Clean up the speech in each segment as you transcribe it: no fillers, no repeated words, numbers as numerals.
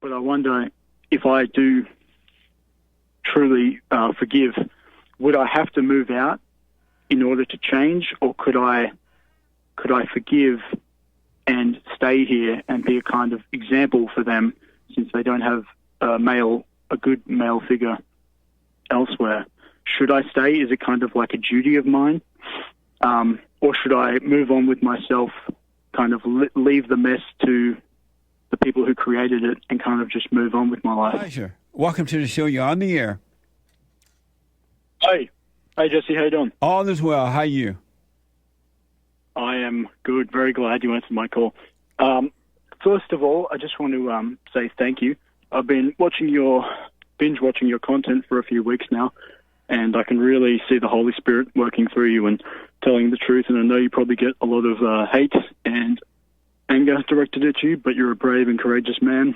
but I wonder if I do truly forgive, would I have to move out in order to change, or could I forgive and stay here and be a kind of example for them, since they don't have a good male figure elsewhere? Should I stay? Is it kind of like a duty of mine? Or should I move on with myself, kind of leave the mess to the people who created it and kind of just move on with my life? Pleasure. Welcome to the show. You're on the air. Hey. Hey, Jesse. How you doing? All is well. How are you? I am good. Very glad you answered my call. First of all, I just want to say thank you. I've been binge watching your content for a few weeks now, and I can really see the Holy Spirit working through you and telling the truth. And I know you probably get a lot of hate and anger directed at you, but you're a brave and courageous man.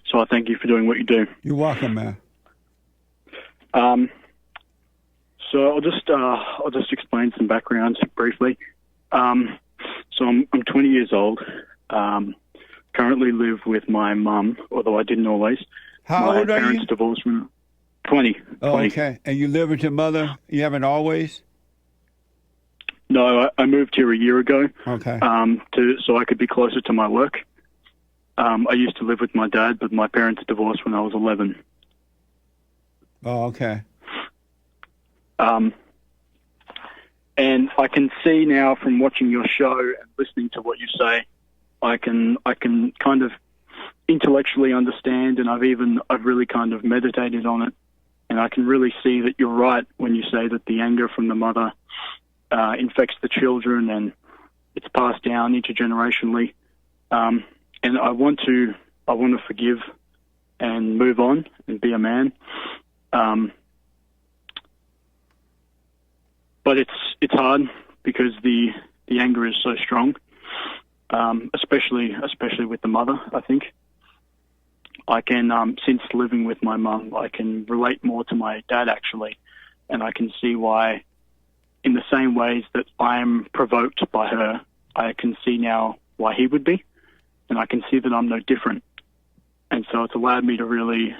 So I thank you for doing what you do. You're welcome, man. So I'll just explain some background briefly. So I'm 20 years old. Currently live with my mum, although I didn't always. How old are you? My parents divorced when 20. Oh, 20. okay. And you live with your mother? You haven't always? No, I moved here a year ago. Okay. So I could be closer to my work. I used to live with my dad, but my parents divorced when I was 11. Oh, okay. And I can see now from watching your show and listening to what you say, I can kind of intellectually understand, and I've really kind of meditated on it, and I can really see that you're right when you say that the anger from the mother infects the children and it's passed down intergenerationally. And I want to forgive and move on and be a man. But it's hard because the anger is so strong, especially with the mother. I think I can, since living with my mum, I can relate more to my dad actually, and I can see why, in the same ways that I am provoked by her, I can see now why he would be, and I can see that I'm no different, and so it's allowed me to really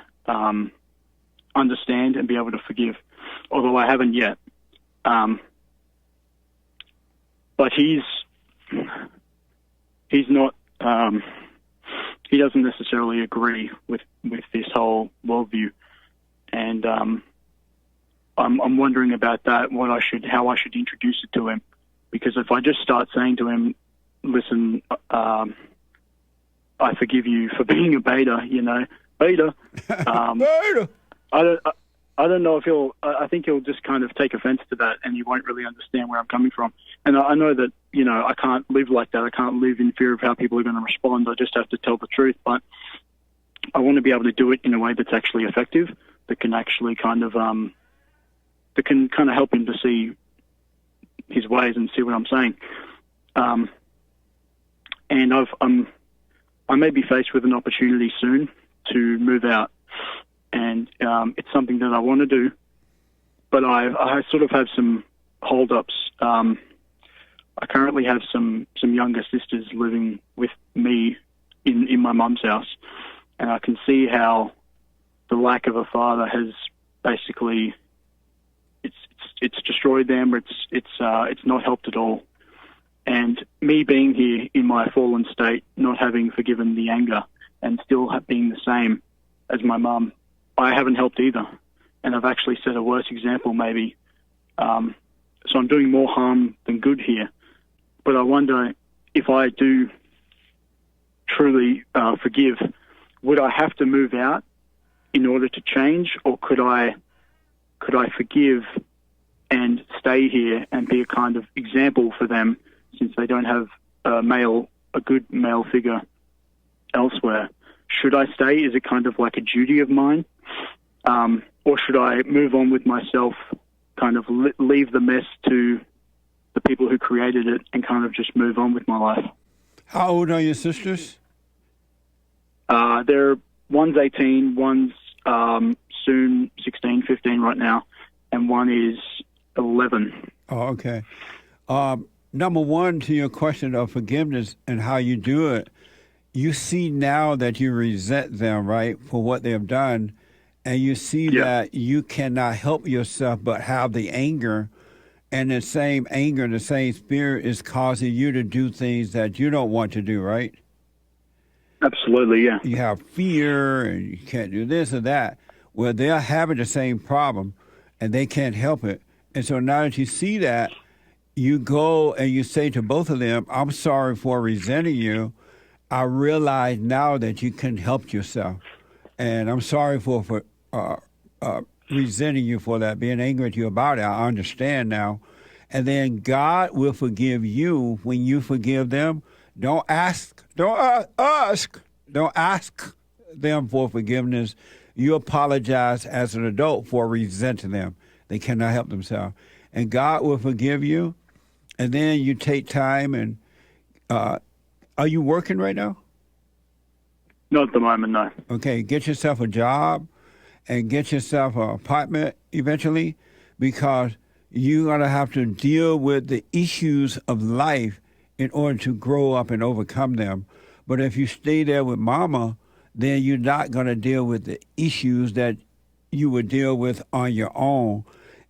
understand and be able to forgive, although I haven't yet. But he's not. He doesn't necessarily agree with this whole worldview, and I'm wondering about that. How I should introduce it to him, because if I just start saying to him, "Listen, I forgive you for being a beta," beta. Beta. I don't know if I think he'll just kind of take offense to that, and he won't really understand where I'm coming from. And I know that, I can't live like that. I can't live in fear of how people are going to respond. I just have to tell the truth. But I want to be able to do it in a way that's actually effective, that can actually kind of help him to see his ways and see what I'm saying. And I may be faced with an opportunity soon to move out. And it's something that I want to do, but I sort of have some hold-ups. I currently have some younger sisters living with me in my mum's house, and I can see how the lack of a father has basically it's destroyed them. It's not helped at all. And me being here in my fallen state, not having forgiven the anger, and still being the same as my mum, I haven't helped either, and I've actually set a worse example maybe. So I'm doing more harm than good here. But I wonder if I do truly forgive, would I have to move out in order to change, or could I forgive and stay here and be a kind of example for them, since they don't have a good male figure elsewhere? Should I stay? Is it kind of like a duty of mine? Or should I move on with myself, kind of leave the mess to the people who created it and kind of just move on with my life? How old are your sisters? One's 18, one's soon 16, 15 right now, and one is 11. Oh, okay. Number one, to your question of forgiveness and how you do it, you see now that you resent them, right, for what they have done, and you see Yeah. that you cannot help yourself but have the anger, and the same anger, the same spirit is causing you to do things that you don't want to do, right? Absolutely, yeah. You have fear and you can't do this or that. Well, they're having the same problem and they can't help it. And so now that you see that, you go and you say to both of them, I'm sorry for resenting you. I realize now that you can help yourself. And I'm sorry for resenting you for that, being angry at you about it. I understand now. And then God will forgive you when you forgive them. Don't ask them for forgiveness. You apologize as an adult for resenting them. They cannot help themselves. And God will forgive you. And then you take time and are you working right now? Not at the moment, no. Okay, get yourself a job and get yourself an apartment eventually, because you're going to have to deal with the issues of life in order to grow up and overcome them. But if you stay there with mama, then you're not going to deal with the issues that you would deal with on your own.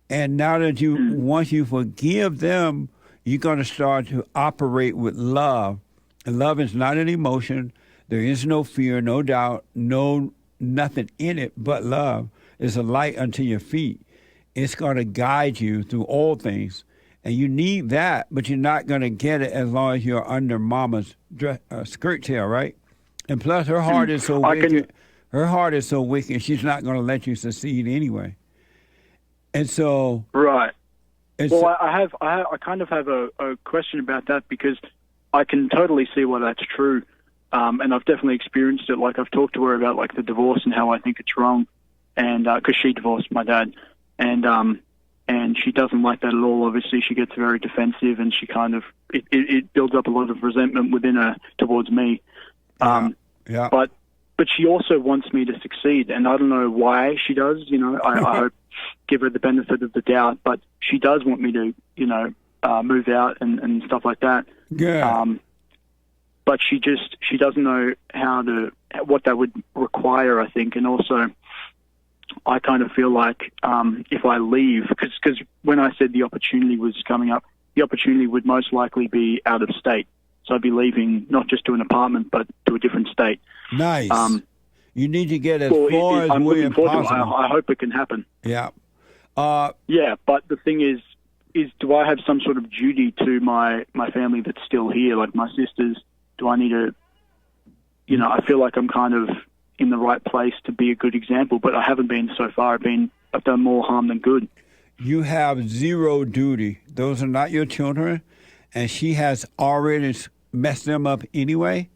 And now that once you forgive them, you're going to start to operate with love. And love is not an emotion. There is no fear, no doubt, nothing in it but love. It's a light unto your feet. It's going to guide you through all things. And you need that, but you're not going to get it as long as you're under mama's skirt tail, right? And plus, her heart is so wicked. Her heart is so wicked, she's not going to let you succeed anyway. And so... Right. Well, I kind of have a question about that, because I can totally see why that's true. And I've definitely experienced it. Like, I've talked to her about, like, the divorce and how I think it's wrong. And because she divorced my dad. And she doesn't like that at all. Obviously, she gets very defensive, and she kind of it builds up a lot of resentment within her towards me. Yeah. But she also wants me to succeed, and I don't know why she does. You know, I hope give her the benefit of the doubt, but she does want me to, move out and stuff like that. Yeah. But she doesn't know what that would require, I think, and also. I kind of feel like if I leave, because when I said the opportunity was coming up, the opportunity would most likely be out of state. So I'd be leaving not just to an apartment, but to a different state. Nice. You need to get as far as I'm looking forward to it. possible. I hope it can happen. Yeah. Yeah, but the thing is do I have some sort of duty to my family that's still here, like my sisters? Do I need to, I feel like I'm kind of in the right place to be a good example, but I haven't been so far. I've done more harm than good. You have zero duty. Those are not your children, and she has already messed them up anyway,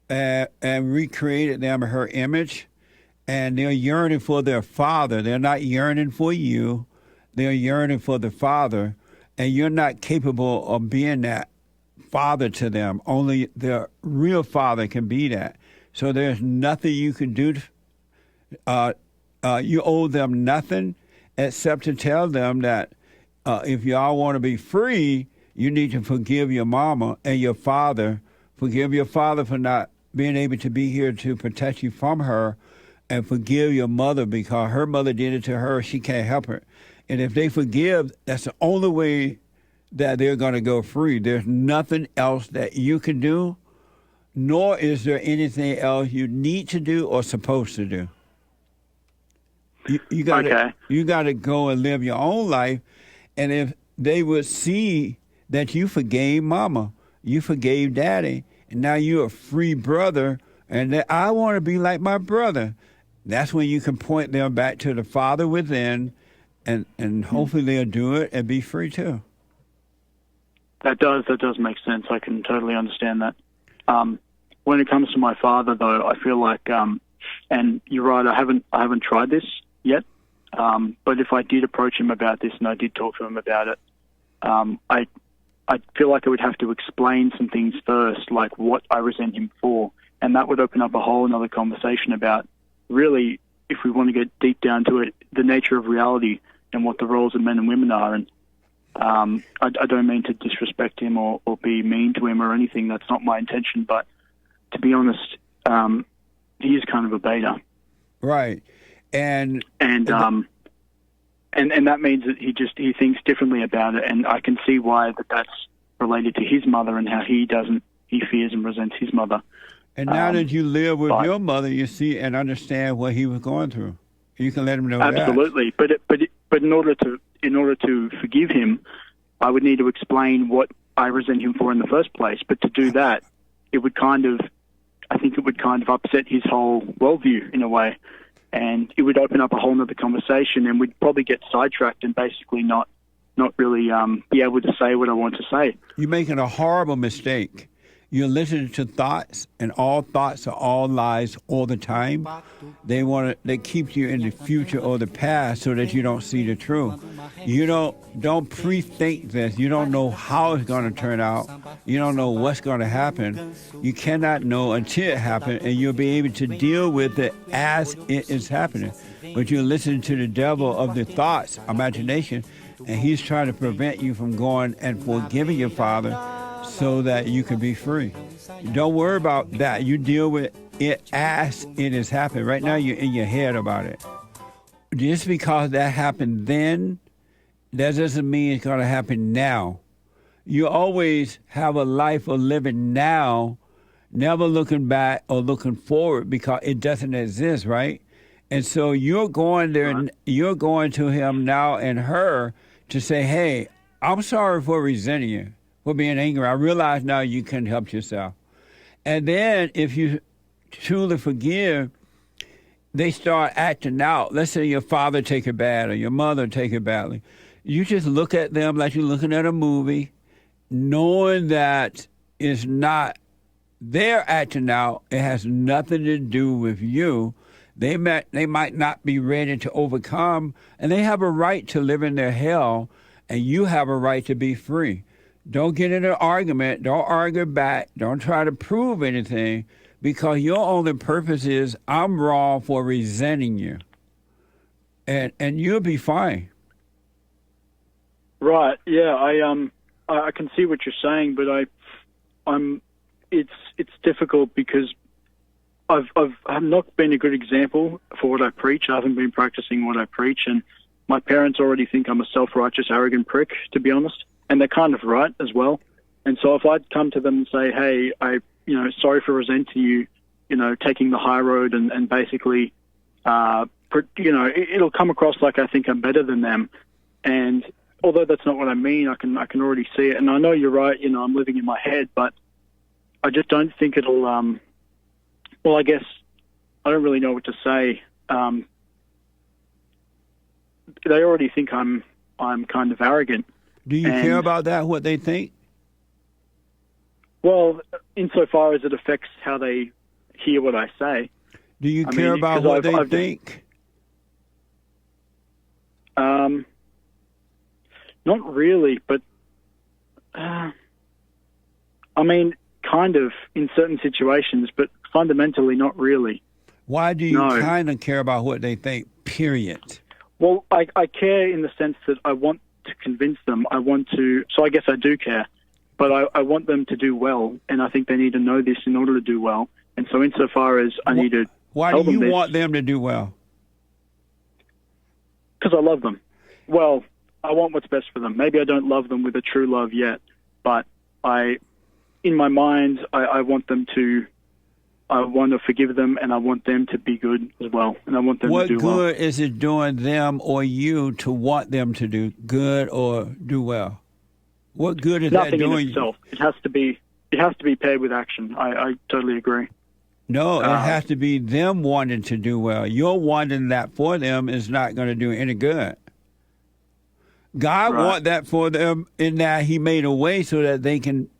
and recreated them in her image, and they're yearning for their father. They're not yearning for you. They're yearning for the father, and you're not capable of being that father to them. Only the real father can be that. So there's nothing you can do. You owe them nothing except to tell them that if y'all want to be free, you need to forgive your mama and your father. Forgive your father for not being able to be here to protect you from her, and forgive your mother because her mother did it to her. She can't help her. And if they forgive, that's the only way that they're going to go free. There's nothing else that you can do, nor is there anything else you need to do or supposed to do. You got to go and live your own life, and if they would see that you forgave mama, you forgave daddy, and now you're a free brother, and that I want to be like my brother, that's when you can point them back to the Father within, and hopefully they'll do it and be free too. That does make sense. I can totally understand that. When it comes to my father, though, I feel like, and you're right, I haven't tried this yet. But if I did approach him about this and I did talk to him about it, I feel like I would have to explain some things first, like what I resent him for, and that would open up a whole another conversation about really, if we want to get deep down to it, the nature of reality and what the roles of men and women are. And I don't mean to disrespect him or be mean to him or anything. That's not my intention, but to be honest, he is kind of a beta. Right. And that means that he thinks differently about it, and I can see why that's related to his mother and how he fears and resents his mother. And now that you live with your mother, you see and understand what he was going through. You can let him know absolutely. that. But in order to forgive him, I would need to explain what I resent him for in the first place. But to do that, I think it would kind of upset his whole worldview in a way, and it would open up a whole other conversation, and we'd probably get sidetracked and basically not really be able to say what I want to say. You're making a horrible mistake. You're listening to thoughts, and all thoughts are all lies all the time. They keep you in the future or the past so that you don't see the truth. You don't pre-think this. You don't know how it's going to turn out. You don't know what's going to happen. You cannot know until it happens, and you'll be able to deal with it as it is happening. But you're listening to the devil of the thoughts, imagination, and he's trying to prevent you from going and forgiving your father so that you can be free. Don't worry about that. You deal with it as it is happening. Right now, you're in your head about it. Just because that happened then, that doesn't mean it's going to happen now. You always have a life of living now, never looking back or looking forward, because it doesn't exist, right? And so you're going there, and you're going to him now and her to say, hey, I'm sorry for resenting you, for being angry. I realize now you can help yourself. And then if you truly forgive, they start acting out. Let's say your father take it bad or your mother take it badly. You just look at them like you're looking at a movie, knowing that it's not their acting out. It has nothing to do with you. They might not be ready to overcome, and they have a right to live in their hell, and you have a right to be free. Don't get in an argument. Don't argue back. Don't try to prove anything, because your only purpose is, I'm wrong for resenting you. And you'll be fine. Right. Yeah. I can see what you're saying, but it's difficult because I've not been a good example for what I preach. I haven't been practicing what I preach, and my parents already think I'm a self-righteous, arrogant prick, to be honest, and they're kind of right as well. And so if I'd come to them and say, hey, sorry for resenting you, taking the high road and basically, it'll come across like I think I'm better than them. And although that's not what I mean, I can already see it. And I know you're right, I'm living in my head, but I just don't think it'll, I guess I don't really know what to say. They already think I'm kind of arrogant. Do you care about that, what they think? Well, insofar as it affects how they hear what I say. Do you care about what they think? Not really, but kind of in certain situations, but fundamentally not really. Why do you kind of care about what they think, period? Well, I care in the sense that I want to convince them. So I guess I do care, but I want them to do well, and I think they need to know this in order to do well. And so insofar as I need to Why tell do you them want them to do well? Because I love them. Well, I want what's best for them. Maybe I don't love them with a true love yet, but in my mind, I want to forgive them, and I want them to be good as well, and I want them to do well. What good is it doing them or you to want them to do good or do well? What good is that doing? Nothing in itself. It has to be paired with action. I totally agree. No, it has to be them wanting to do well. Your wanting that for them is not going to do any good. God want that for them in that He made a way so that they can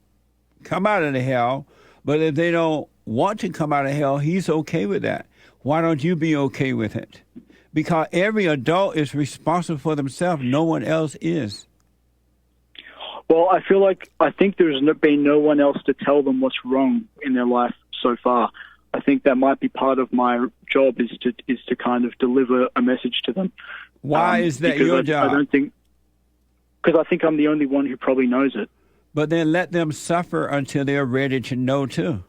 come out of the hell. But if they don't want to come out of hell, He's okay with that. Why don't you be okay with it? Because every adult is responsible for themselves. No one else is. Well, I think there's been no one else to tell them what's wrong in their life so far. I think that might be part of my job is to kind of deliver a message to them. Why is that your job? Because I think I'm the only one who probably knows it. But then let them suffer until they're ready to know too.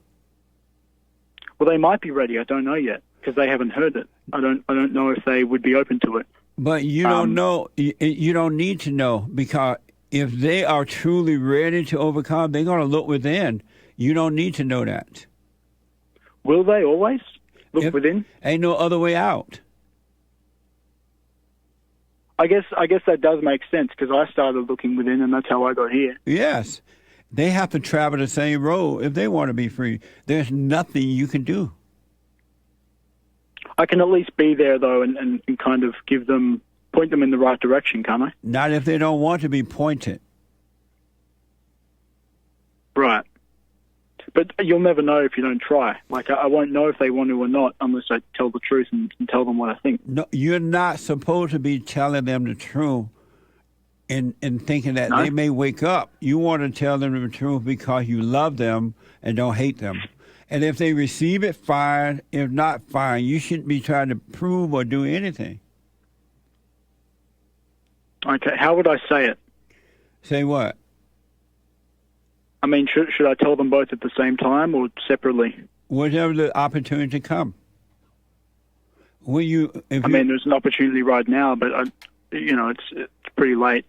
Well, they might be ready. I don't know yet because they haven't heard it. I don't know if they would be open to it. But you don't know. You don't need to know, because if they are truly ready to overcome, they're going to look within. You don't need to know that. Will they always look within? Ain't no other way out. I guess that does make sense, because I started looking within, and that's how I got here. Yes. They have to travel the same road if they want to be free. There's nothing you can do. I can at least be there, though, and kind of point them in the right direction, can't I? Not if they don't want to be pointed. Right. But you'll never know if you don't try. Like, I won't know if they want to or not unless I tell the truth and tell them what I think. No, you're not supposed to be telling them the truth and thinking that they may wake up. You want to tell them the truth because you love them and don't hate them. And if they receive it, fine. If not, fine. You shouldn't be trying to prove or do anything. Okay, how would I say it? Say what? I mean, should I tell them both at the same time or separately? Whatever the opportunity come. There's an opportunity right now, but it's pretty late.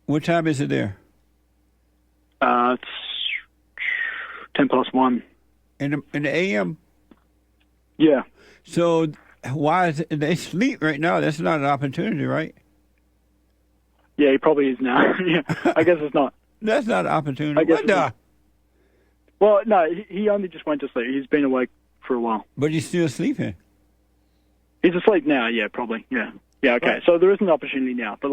What time is it there? It's 1:10. In the AM? Yeah. So why is it, they sleep right now? That's not an opportunity, right? Yeah, he probably is now. Yeah, I guess it's not. That's not an opportunity. I guess well, no, he only just went to sleep. He's been awake for a while. But he's still sleeping. He's asleep now, yeah, probably. Yeah. Yeah, okay. Right. So there is an opportunity now. But,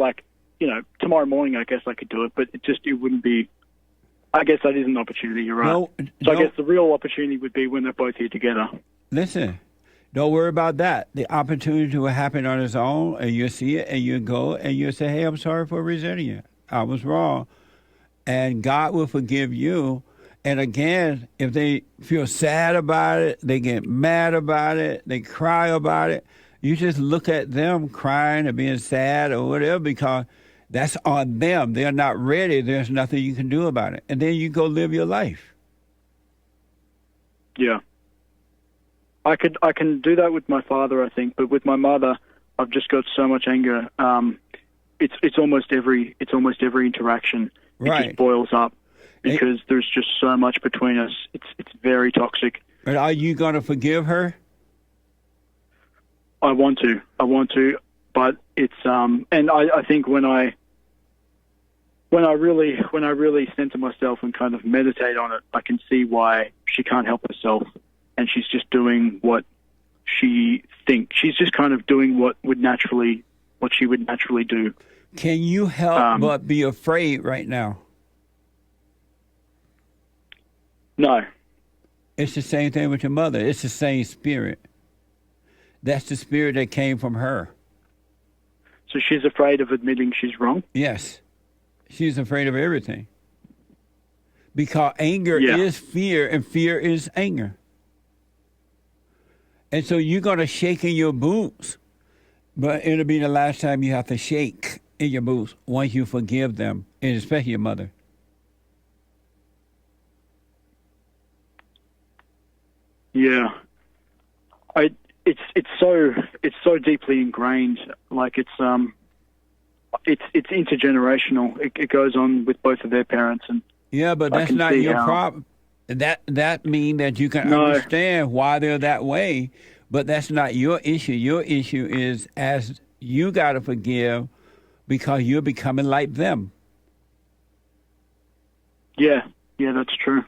tomorrow morning, I guess I could do it. But it wouldn't be... I guess that is an opportunity, you're right. I guess the real opportunity would be when they're both here together. Listen, don't worry about that. The opportunity will happen on its own, and you'll see it, and you'll go, and you'll say, hey, I'm sorry for resenting you. I was wrong. And God will forgive you. And again, if they feel sad about it, they get mad about it, they cry about it, you just look at them crying or being sad or whatever, because that's on them. They're not ready. There's nothing you can do about it. And then you go live your life. Yeah. I can do that with my father, I think, but with my mother, I've just got so much anger. It's almost every interaction. It just boils up because there's just so much between us. It's very toxic. But are you going to forgive her? I want to, but it's and I think when I really center myself and kind of meditate on it, I can see why she can't help herself, and she's just doing what she thinks. She's just kind of doing what she would naturally do. Can you help but be afraid right now? No. It's the same thing with your mother. It's the same spirit. That's the spirit that came from her. So she's afraid of admitting she's wrong? Yes. She's afraid of everything. Because anger is fear, and fear is anger. And so you're going to shake in your boots, but it'll be the last time you have to shake in your boots once you forgive them, and especially your mother. Yeah. It's so deeply ingrained. Like it's intergenerational. It goes on with both of their parents, and yeah, but that's not your problem. That means that you can understand why they're that way, but that's not your issue. Your issue is as you got to forgive because you're becoming like them. Yeah, that's true.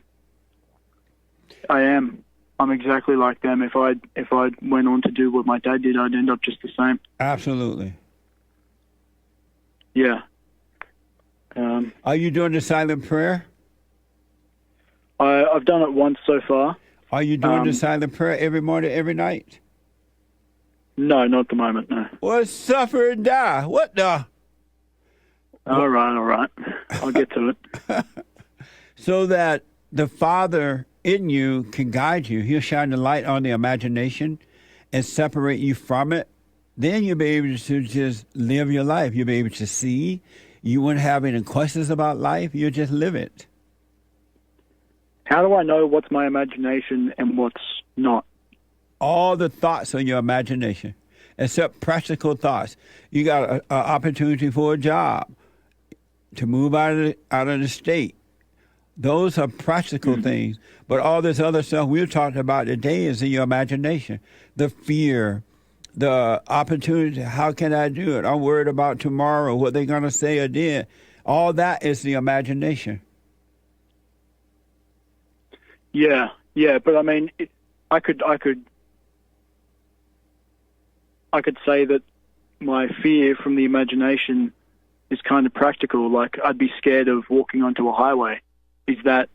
I am. I'm exactly like them. If I went on to do what my dad did, I'd end up just the same. Absolutely. Yeah. Are you doing the silent prayer? I've done it once so far. Are you doing the silent prayer every morning, every night? No, not at the moment, no. Well, suffer and die. What the? All right. I'll get to it. So that the Father in you can guide you. He'll shine the light on the imagination and separate you from it. Then you'll be able to just live your life. You'll be able to see. You wouldn't have any questions about life. You'll just live it. How do I know what's my imagination and what's not? All the thoughts of your imagination, except practical thoughts. You got an opportunity for a job, to move out of the state. Those are practical things. But all this other stuff we're talking about today is in your imagination. The fear, the opportunity, how can I do it? I'm worried about tomorrow, what they're going to say or did. All that is the imagination. Yeah, but I mean, I could say that my fear from the imagination is kind of practical. Like, I'd be scared of walking onto a highway. Is that,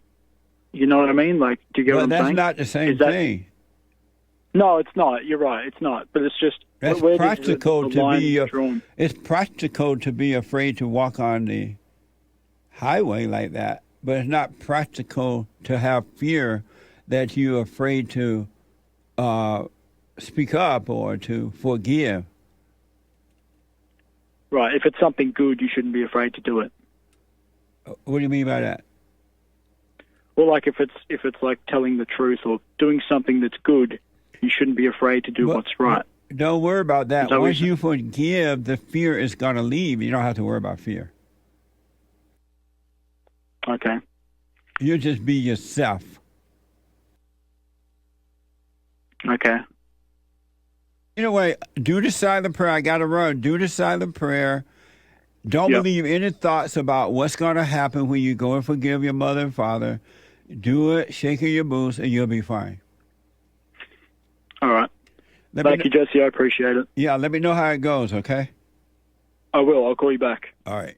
you know what I mean? Like, do you get what I'm saying? That's not the same thing. No, it's not. You're right. It's not. But it's just that's practical to be. It's practical to be afraid to walk on the highway like that, but it's not practical to have fear that you're afraid to speak up or to forgive. Right. If it's something good, you shouldn't be afraid to do it. What do you mean by that? Well, like if it's like telling the truth or doing something that's good, you shouldn't be afraid to do what's right. Don't worry about that. Once you forgive, the fear is going to leave. You don't have to worry about fear. Okay. You just be yourself. Okay. Anyway, do the silent prayer. I got to run. Do the silent prayer. Don't believe any thoughts about what's going to happen when you go and forgive your mother and father. Do it, shaking your boots, and you'll be fine. All right. Thank you, Jesse. I appreciate it. Yeah, let me know how it goes, okay? I will. I'll call you back. All right.